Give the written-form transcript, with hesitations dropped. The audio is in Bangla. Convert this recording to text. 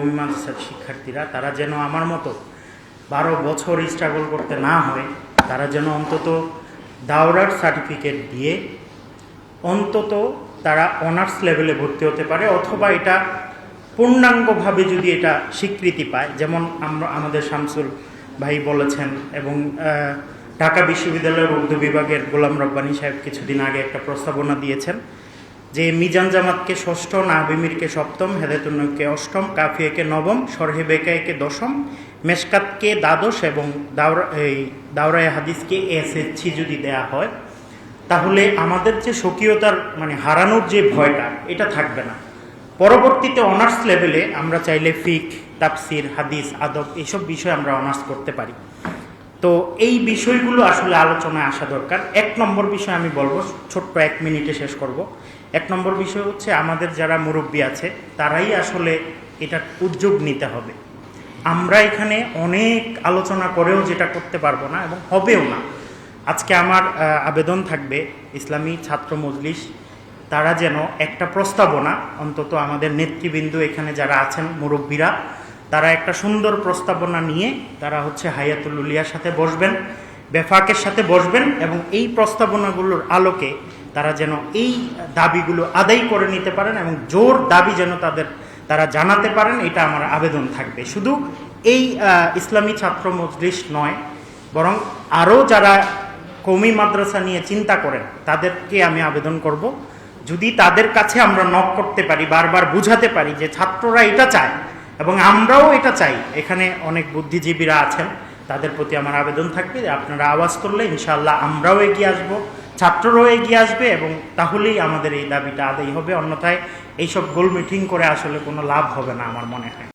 কওমি মাদ্রাসার শিক্ষার্থীরা তারা যেন আমার মতো 12 বছর স্ট্রাগল করতে না হয়, তারা যেন অন্তত দাওরার সার্টিফিকেট দিয়ে অন্তত তারা অনার্স লেভেলে ভর্তি হতে পারে, অথবা এটা পূর্ণাঙ্গভাবে যদি এটা স্বীকৃতি পায়, যেমন আমাদের শামসুল ভাই বলেছেন এবং ঢাকা বিশ্ববিদ্যালয়ের উর্দু বিভাগের গোলাম রব্বানী সাহেব কিছুদিন আগে একটা প্রস্তাবনা দিয়েছেন যে মিজান জামাতকে ষষ্ঠ, নাহবিমিরকে সপ্তম, হেদায়েতুন্নবীকে অষ্টম, কাফিয়াকে নবম, সরহে বেকায়কে দশম, মেশকাতকে দ্বাদশ এবং দাওরায়ে হাদিসকে এসএসসি যদি দেয়া হয়, তাহলে আমাদের যে স্বকীয়তার হারানোর যে ভয়টা এটা থাকবে না। পরবর্তীতে অনার্স লেভেলে আমরা চাইলে ফিক, তাফসির, হাদিস, আদব এইসব বিষয় আমরা অনার্স করতে পারি। তো এই বিষয়গুলো আসলে আলোচনায় আসা দরকার। 1 নম্বর বিষয় আমি বলবো, ছোট্ট 1 মিনিটে শেষ করব। 1 নম্বর বিষয় হচ্ছে আমাদের যারা মুরব্বী আছে তারাই আসলে এটার উদ্যোগ নিতে হবে। আমরা এখানে অনেক আলোচনা করেও যেটা করতে পারবো না এবং হবেও না। আজকে আমার আবেদন থাকবে ইসলামী ছাত্র মজলিস তারা যেন একটা প্রস্তাবনা, অন্তত আমাদের নেতৃবৃন্দ এখানে যারা আছেন মুরব্বীরা, তারা একটা সুন্দর প্রস্তাবনা নিয়ে তারা হায়াতুল উলিয়ার সাথে বসবেন, বেফাকের সাথে বসবেন এবং এই প্রস্তাবনাগুলোর আলোকে তারা যেন এই দাবিগুলো আদায় করে নিতে পারেন এবং জোর দাবি যেন তারা জানাতে পারেন, এটা আমার আবেদন থাকবে। শুধু এই ইসলামী ছাত্র মজলিস নয়, বরং আরও যারা কওমি মাদ্রাসা নিয়ে চিন্তা করেন তাদেরকে আমি আবেদন করব, যদি তাদের কাছে আমরা নক করতে পারি, বারবার বুঝাতে পারি যে ছাত্ররা এটা চায় এবং আমরাও এটা চাই, এখানে অনেক বুদ্ধিজীবীরা আছেন, তাদের প্রতি আমার আবেদন থাকবে যে আপনারা আওয়াজ করলে ইনশাআল্লাহ আমরাও এগিয়ে আসব, ছাত্ররাও এগিয়ে আসবে এবং তাহলেই আমাদের এই দাবিটা আদায় হবে। অন্যথায় এইসব গোল মিটিং করে আসলে কোনো লাভ হবে না আমার মনে হয়।